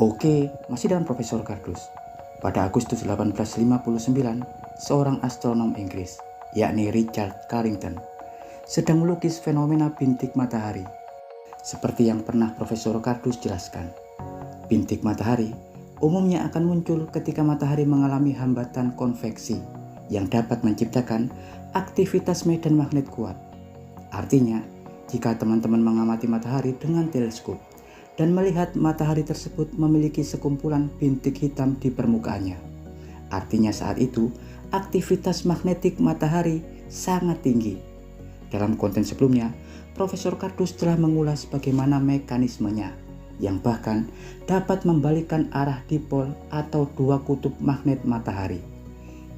Oke, masih dengan Profesor Kardus. Pada Agustus 1859, seorang astronom Inggris, yakni Richard Carrington, sedang melukis fenomena bintik matahari. Seperti yang pernah Profesor Kardus jelaskan, bintik matahari umumnya akan muncul ketika matahari mengalami hambatan konveksi yang dapat menciptakan aktivitas medan magnet kuat. Artinya, jika teman-teman mengamati matahari dengan teleskop dan melihat matahari tersebut memiliki sekumpulan bintik hitam di permukaannya, artinya saat itu aktivitas magnetik matahari sangat tinggi. Dalam konten sebelumnya, Profesor Kardus telah mengulas bagaimana mekanismenya yang bahkan dapat membalikkan arah dipol atau dua kutub magnet matahari.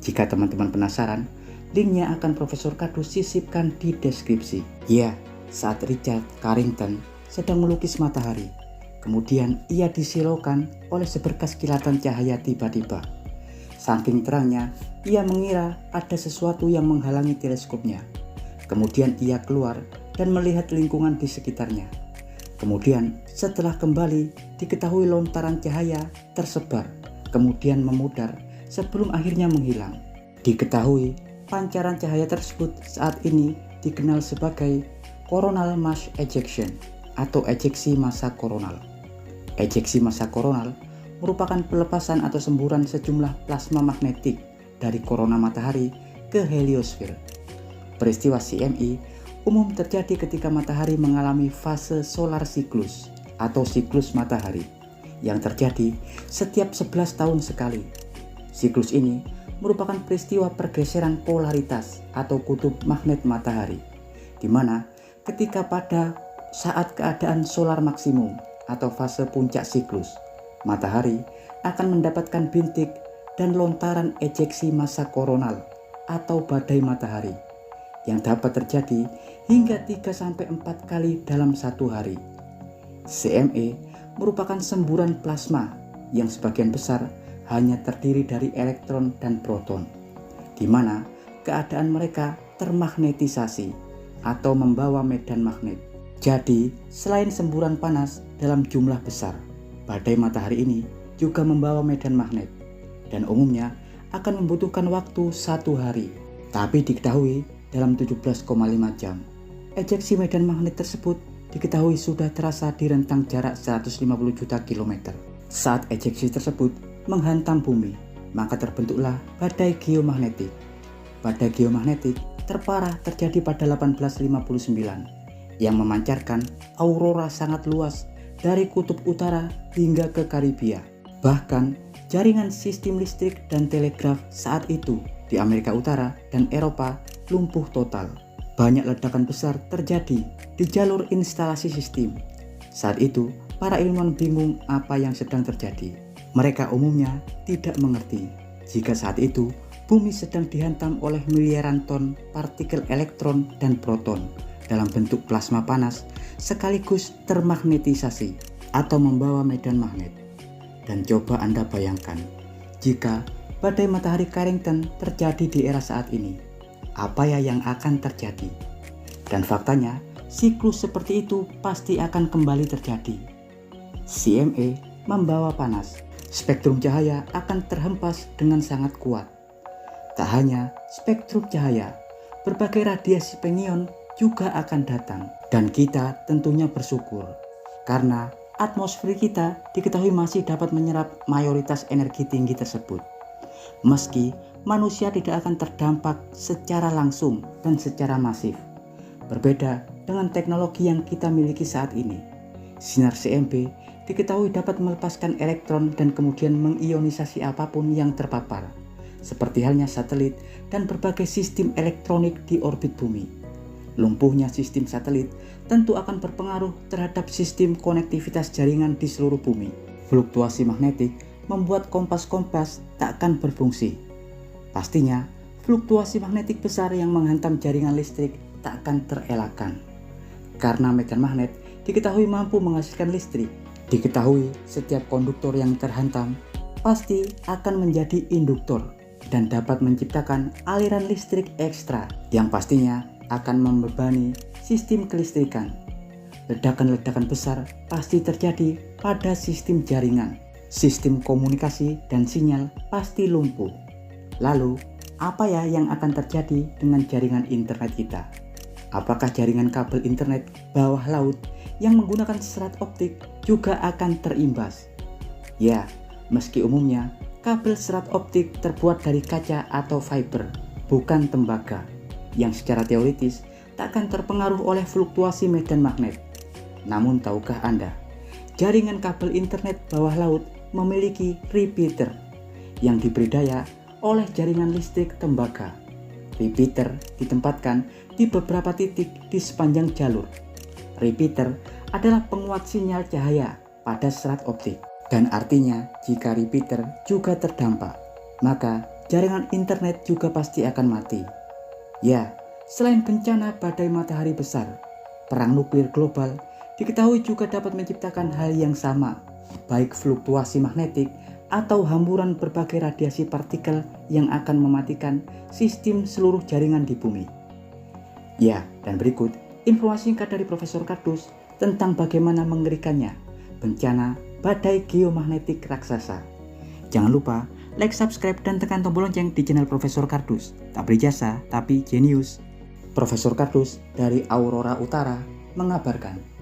Jika teman-teman penasaran, linknya akan Profesor Kardus sisipkan di deskripsi. Ya, saat Richard Carrington sedang melukis matahari, kemudian ia disilaukan oleh seberkas kilatan cahaya tiba-tiba. Saking terangnya, ia mengira ada sesuatu yang menghalangi teleskopnya. Kemudian ia keluar dan melihat lingkungan di sekitarnya. Kemudian setelah kembali, diketahui lontaran cahaya tersebar, kemudian memudar sebelum akhirnya menghilang. Diketahui pancaran cahaya tersebut saat ini dikenal sebagai coronal mass ejection atau ejeksi massa koronal. Ejeksi massa koronal merupakan pelepasan atau semburan sejumlah plasma magnetik dari korona matahari ke heliosfer. Peristiwa CME umum terjadi ketika matahari mengalami fase solar siklus atau siklus matahari yang terjadi setiap 11 tahun sekali. Siklus ini merupakan peristiwa pergeseran polaritas atau kutub magnet matahari, di mana ketika pada saat keadaan solar maksimum atau fase puncak siklus, matahari akan mendapatkan bintik dan lontaran ejeksi massa koronal atau badai matahari yang dapat terjadi hingga 3-4 kali dalam satu hari. CME merupakan semburan plasma yang sebagian besar hanya terdiri dari elektron dan proton, di mana keadaan mereka termagnetisasi atau membawa medan magnet. Jadi, selain semburan panas dalam jumlah besar, badai matahari ini juga membawa medan magnet dan umumnya akan membutuhkan waktu 1 hari. Tapi diketahui dalam 17,5 jam, ejeksi medan magnet tersebut diketahui sudah terasa di rentang jarak 150 juta kilometer. Saat ejeksi tersebut menghantam bumi, maka terbentuklah badai geomagnetik. Badai geomagnetik terparah terjadi pada 1859 yang memancarkan aurora sangat luas dari kutub utara hingga ke Karibia. Bahkan jaringan sistem listrik dan telegraf saat itu di Amerika Utara dan Eropa lumpuh total. Banyak ledakan besar terjadi di jalur instalasi sistem. Saat itu, para ilmuwan bingung apa yang sedang terjadi. Mereka umumnya tidak mengerti jika saat itu bumi sedang dihantam oleh miliaran ton partikel elektron dan proton dalam bentuk plasma panas sekaligus termagnetisasi atau membawa medan magnet. Dan coba Anda bayangkan, jika badai matahari Carrington terjadi di era saat ini, apa ya yang akan terjadi? Dan faktanya, siklus seperti itu pasti akan kembali terjadi. CME membawa panas. Spektrum cahaya akan terhempas dengan sangat kuat. Tak hanya spektrum cahaya, berbagai radiasi pengion juga akan datang. Dan kita tentunya bersyukur, karena atmosfer kita diketahui masih dapat menyerap mayoritas energi tinggi tersebut. Meski manusia tidak akan terdampak secara langsung dan secara masif. Berbeda dengan teknologi yang kita miliki saat ini. Sinar CMB diketahui dapat melepaskan elektron dan kemudian mengionisasi apapun yang terpapar, seperti halnya satelit dan berbagai sistem elektronik di orbit bumi. Lumpuhnya sistem satelit tentu akan berpengaruh terhadap sistem konektivitas jaringan di seluruh bumi. Fluktuasi magnetik membuat kompas-kompas tak akan berfungsi. Pastinya, fluktuasi magnetik besar yang menghantam jaringan listrik tak akan terelakkan. Karena medan magnet diketahui mampu menghasilkan listrik, diketahui setiap konduktor yang terhantam pasti akan menjadi induktor dan dapat menciptakan aliran listrik ekstra yang pastinya akan membebani sistem kelistrikan. Ledakan-ledakan besar pasti terjadi pada sistem jaringan sistem komunikasi dan sinyal pasti lumpuh. Lalu, apa ya yang akan terjadi dengan jaringan internet kita? Apakah jaringan kabel internet bawah laut yang menggunakan serat optik juga akan terimbas? Ya, meski umumnya kabel serat optik terbuat dari kaca atau fiber, bukan tembaga, yang secara teoritis tak akan terpengaruh oleh fluktuasi medan magnet. Namun tahukah Anda, jaringan kabel internet bawah laut memiliki repeater yang diberi daya oleh jaringan listrik tembaga. Repeater ditempatkan di beberapa titik di sepanjang jalur. Repeater adalah penguat sinyal cahaya pada serat optik. Dan artinya jika repeater juga terdampak, maka jaringan internet juga pasti akan mati. Ya, selain bencana badai matahari besar, perang nuklir global diketahui juga dapat menciptakan hal yang sama, baik fluktuasi magnetik atau hamburan berbagai radiasi partikel yang akan mematikan sistem seluruh jaringan di bumi. Ya, dan berikut informasi singkat dari Profesor Kardus tentang bagaimana mengerikannya bencana badai geomagnetik raksasa. Jangan lupa like, subscribe, dan tekan tombol lonceng di channel Profesor Kardus. Tak berjasa, tapi jenius. Profesor Kardus dari Aurora Utara mengabarkan.